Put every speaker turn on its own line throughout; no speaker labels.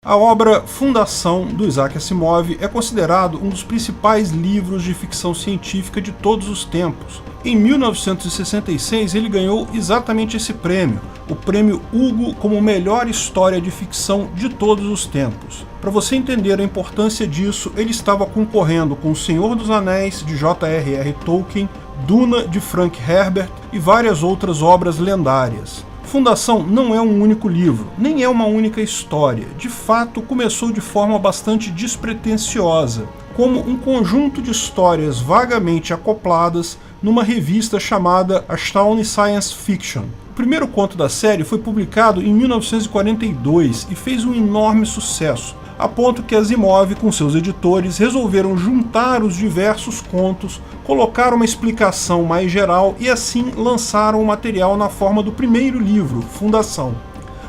A obra Fundação, do Isaac Asimov, é considerado um dos principais livros de ficção científica de todos os tempos. Em 1966, ele ganhou exatamente esse prêmio, o Prêmio Hugo como melhor história de ficção de todos os tempos. Para você entender a importância disso, ele estava concorrendo com O Senhor dos Anéis, de J.R.R. Tolkien, Duna, de Frank Herbert e várias outras obras lendárias. Fundação não é um único livro, nem é uma única história. De fato, começou de forma bastante despretensiosa, como um conjunto de histórias vagamente acopladas numa revista chamada Astounding Science Fiction. O primeiro conto da série foi publicado em 1942 e fez um enorme sucesso, a ponto que Asimov, com seus editores, resolveram juntar os diversos contos, colocar uma explicação mais geral e assim lançaram o material na forma do primeiro livro, Fundação.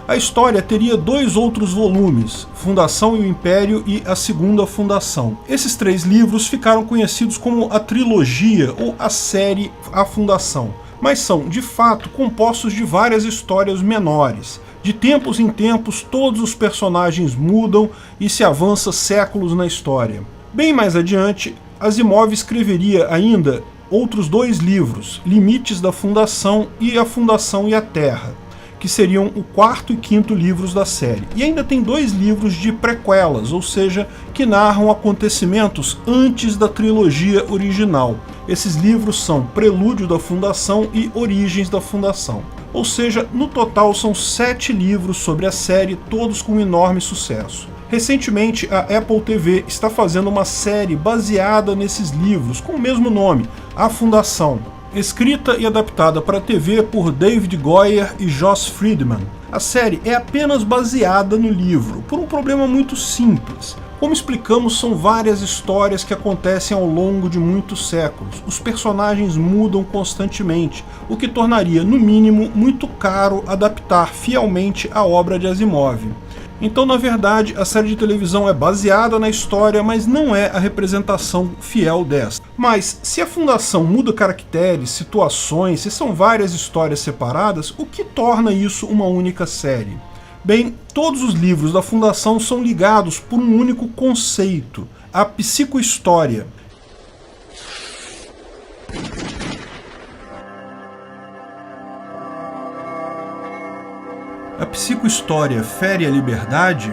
A história teria 2 outros volumes, Fundação e o Império e A Segunda Fundação. Esses 3 livros ficaram conhecidos como a trilogia ou a série A Fundação, mas são, de fato, compostos de várias histórias menores. De tempos em tempos, todos os personagens mudam e se avança séculos na história. Bem mais adiante, Asimov escreveria ainda outros 2 livros, Limites da Fundação e A Fundação e a Terra, que seriam o 4º e 5º livros da série. E ainda tem 2 livros de prequelas, ou seja, que narram acontecimentos antes da trilogia original. Esses livros são Prelúdio da Fundação e Origens da Fundação. Ou seja, no total são 7 livros sobre a série, todos com enorme sucesso. Recentemente, a Apple TV está fazendo uma série baseada nesses livros, com o mesmo nome, A Fundação, escrita e adaptada para a TV por David Goyer e Joss Friedman. A série é apenas baseada no livro, por um problema muito simples. Como explicamos, são várias histórias que acontecem ao longo de muitos séculos. Os personagens mudam constantemente, o que tornaria, no mínimo, muito caro adaptar fielmente a obra de Asimov. Então, na verdade, a série de televisão é baseada na história, mas não é a representação fiel dessa. Mas, se a Fundação muda caracteres, situações, se são várias histórias separadas, o que torna isso uma única série? Bem, todos os livros da Fundação são ligados por um único conceito, a psicohistória. A psicohistória fere a liberdade?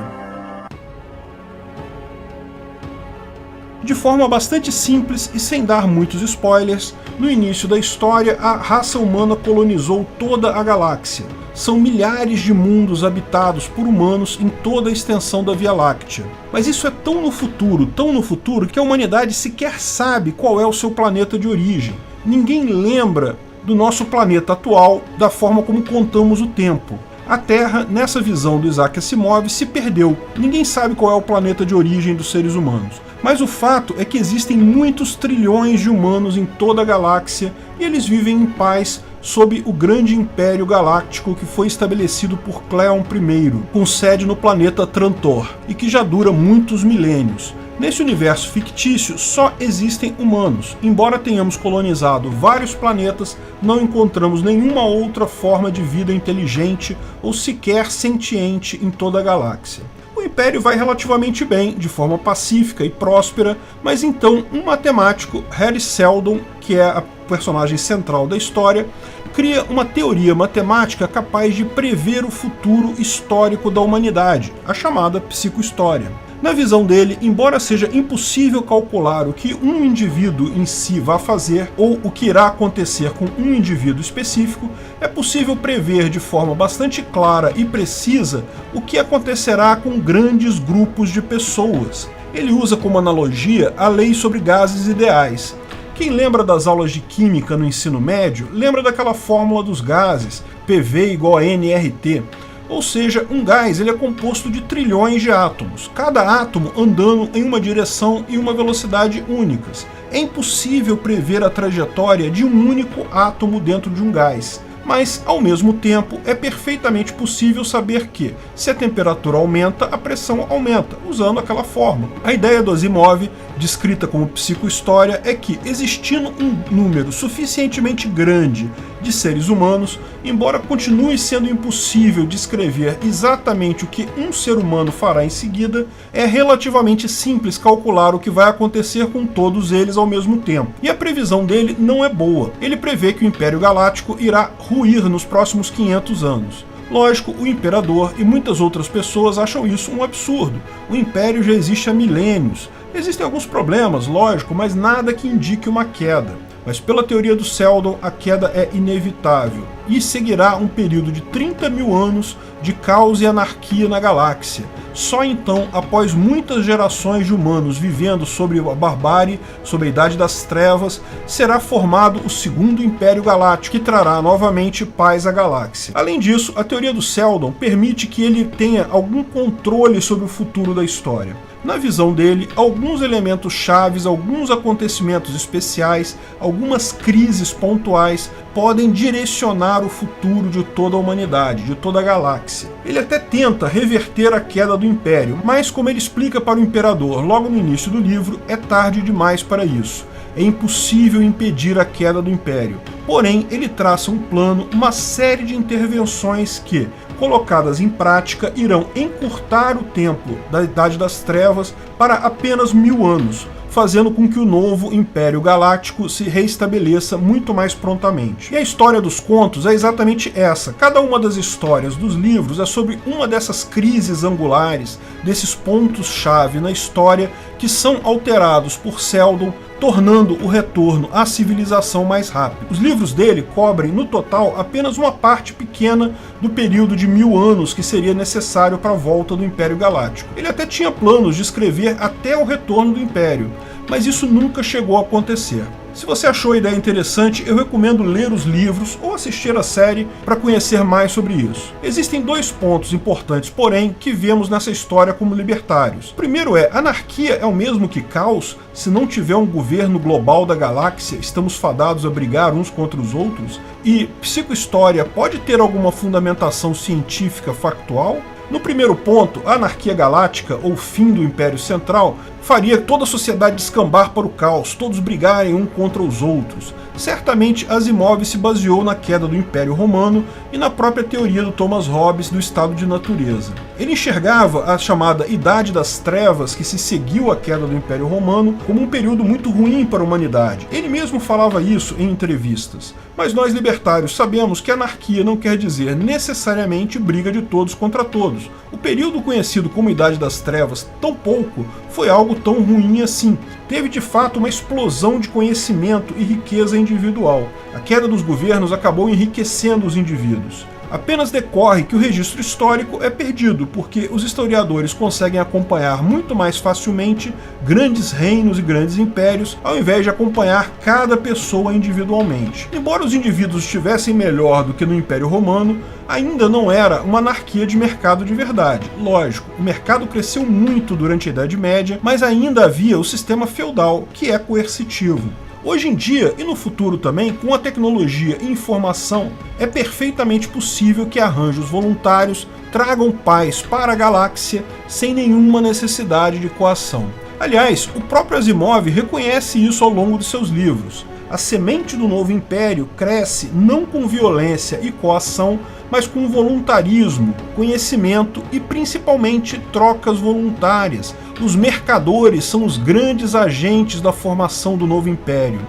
De forma bastante simples e sem dar muitos spoilers, no início da história a raça humana colonizou toda a galáxia. São milhares de mundos habitados por humanos em toda a extensão da Via Láctea. Mas isso é tão no futuro, que a humanidade sequer sabe qual é o seu planeta de origem. Ninguém lembra do nosso planeta atual, da forma como contamos o tempo. A Terra, nessa visão do Isaac Asimov, se perdeu. Ninguém sabe qual é o planeta de origem dos seres humanos. Mas o fato é que existem muitos trilhões de humanos em toda a galáxia e eles vivem em paz sob o grande império galáctico que foi estabelecido por Cleon I, com sede no planeta Trantor, e que já dura muitos milênios. Nesse universo fictício só existem humanos. Embora tenhamos colonizado vários planetas, não encontramos nenhuma outra forma de vida inteligente ou sequer sentiente em toda a galáxia. O Império vai relativamente bem, de forma pacífica e próspera, mas então um matemático, Harry Seldon, que é a personagem central da história, cria uma teoria matemática capaz de prever o futuro histórico da humanidade, a chamada psicohistória. Na visão dele, embora seja impossível calcular o que um indivíduo em si vai fazer ou o que irá acontecer com um indivíduo específico, é possível prever de forma bastante clara e precisa o que acontecerá com grandes grupos de pessoas. Ele usa como analogia a lei sobre gases ideais. Quem lembra das aulas de química no ensino médio, lembra daquela fórmula dos gases, PV igual a nRT. Ou seja, um gás ele é composto de trilhões de átomos, cada átomo andando em uma direção e uma velocidade únicas. É impossível prever a trajetória de um único átomo dentro de um gás. Mas, ao mesmo tempo, é perfeitamente possível saber que, se a temperatura aumenta, a pressão aumenta, usando aquela fórmula. A ideia do Asimov descrita como psicohistória, é que, existindo um número suficientemente grande de seres humanos, embora continue sendo impossível descrever exatamente o que um ser humano fará em seguida, é relativamente simples calcular o que vai acontecer com todos eles ao mesmo tempo. E a previsão dele não é boa. Ele prevê que o Império Galáctico irá ruir nos próximos 500 anos. Lógico, o Imperador e muitas outras pessoas acham isso um absurdo. O Império já existe há milênios. Existem alguns problemas, lógico, mas nada que indique uma queda. Mas pela teoria do Seldon, a queda é inevitável, e seguirá um período de 30 mil anos de caos e anarquia na galáxia. Só então, após muitas gerações de humanos vivendo sobre a barbárie, sobre a Idade das Trevas, será formado o Segundo Império Galáctico, que trará novamente paz à galáxia. Além disso, a teoria do Seldon permite que ele tenha algum controle sobre o futuro da história. Na visão dele, alguns elementos chaves, alguns acontecimentos especiais, algumas crises pontuais podem direcionar o futuro de toda a humanidade, de toda a galáxia. Ele até tenta reverter a queda do Império, mas como ele explica para o Imperador logo no início do livro, é tarde demais para isso. É impossível impedir a queda do Império. Porém, ele traça um plano, uma série de intervenções que, colocadas em prática, irão encurtar o tempo da Idade das Trevas para apenas 1000 anos, fazendo com que o novo Império Galáctico se reestabeleça muito mais prontamente. E a história dos contos é exatamente essa. Cada uma das histórias dos livros é sobre uma dessas crises angulares, desses pontos-chave na história que são alterados por Seldon, tornando o retorno à civilização mais rápido. Os livros dele cobrem, no total, apenas uma parte pequena do período de 1000 anos que seria necessário para a volta do Império Galáctico. Ele até tinha planos de escrever até o retorno do Império, mas isso nunca chegou a acontecer. Se você achou a ideia interessante, eu recomendo ler os livros ou assistir a série para conhecer mais sobre isso. Existem 2 pontos importantes, porém, que vemos nessa história como libertários. O primeiro é, anarquia é o mesmo que caos? Se não tiver um governo global da galáxia, estamos fadados a brigar uns contra os outros? E psicohistória pode ter alguma fundamentação científica factual? No primeiro ponto, a anarquia galáctica, ou fim do Império Central, faria toda a sociedade descambar para o caos, todos brigarem um contra os outros. Certamente, Asimov se baseou na queda do Império Romano e na própria teoria do Thomas Hobbes do estado de natureza. Ele enxergava a chamada Idade das Trevas, que se seguiu à queda do Império Romano, como um período muito ruim para a humanidade. Ele mesmo falava isso em entrevistas. Mas nós libertários sabemos que anarquia não quer dizer necessariamente briga de todos contra todos. O período conhecido como Idade das Trevas, tampouco foi algo tão ruim assim. Teve de fato uma explosão de conhecimento e riqueza individual. A queda dos governos acabou enriquecendo os indivíduos. Apenas decorre que o registro histórico é perdido, porque os historiadores conseguem acompanhar muito mais facilmente grandes reinos e grandes impérios, ao invés de acompanhar cada pessoa individualmente. Embora os indivíduos estivessem melhor do que no Império Romano, ainda não era uma anarquia de mercado de verdade. Lógico, o mercado cresceu muito durante a Idade Média, mas ainda havia o sistema feudal, que é coercitivo. Hoje em dia, e no futuro também, com a tecnologia e informação, é perfeitamente possível que arranjos voluntários tragam paz para a galáxia sem nenhuma necessidade de coação. Aliás, o próprio Asimov reconhece isso ao longo de seus livros. A semente do novo império cresce não com violência e coação, mas com voluntarismo, conhecimento e principalmente trocas voluntárias. Os mercadores são os grandes agentes da formação do novo império.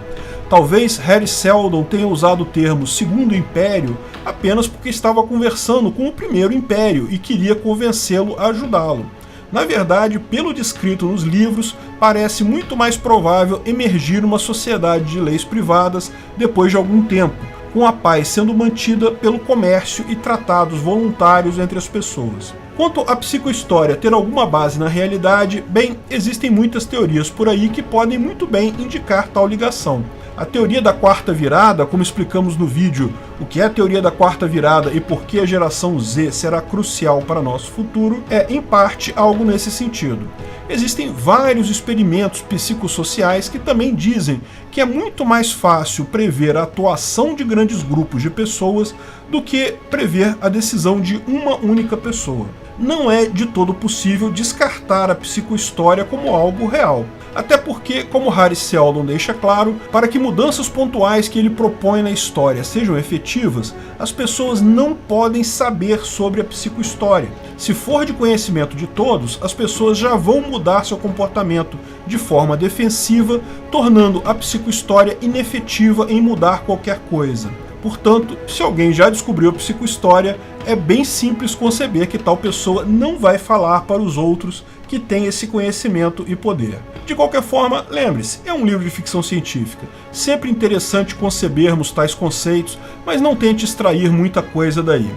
Talvez Harry Seldon tenha usado o termo Segundo Império apenas porque estava conversando com o Primeiro Império e queria convencê-lo a ajudá-lo. Na verdade, pelo descrito nos livros, parece muito mais provável emergir uma sociedade de leis privadas depois de algum tempo, com a paz sendo mantida pelo comércio e tratados voluntários entre as pessoas. Quanto à psicohistória ter alguma base na realidade, bem, existem muitas teorias por aí que podem muito bem indicar tal ligação. A teoria da quarta virada, como explicamos no vídeo o que é a teoria da quarta virada e por que a geração Z será crucial para nosso futuro, é em parte algo nesse sentido. Existem vários experimentos psicossociais que também dizem que é muito mais fácil prever a atuação de grandes grupos de pessoas do que prever a decisão de uma única pessoa. Não é de todo possível descartar a psicohistória como algo real. Até porque, como Hari Seldon deixa claro, para que mudanças pontuais que ele propõe na história sejam efetivas, as pessoas não podem saber sobre a psicohistória. Se for de conhecimento de todos, as pessoas já vão mudar seu comportamento de forma defensiva, tornando a psicohistória inefetiva em mudar qualquer coisa. Portanto, se alguém já descobriu a psicohistória, é bem simples conceber que tal pessoa não vai falar para os outros que têm esse conhecimento e poder. De qualquer forma, lembre-se, é um livro de ficção científica. Sempre interessante concebermos tais conceitos, mas não tente extrair muita coisa daí.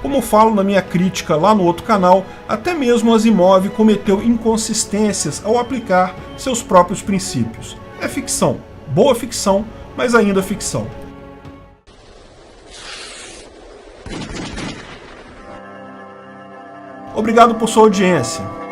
Como falo na minha crítica lá no outro canal, até mesmo Asimov cometeu inconsistências ao aplicar seus próprios princípios. É ficção, boa ficção, mas ainda ficção. Obrigado por sua audiência.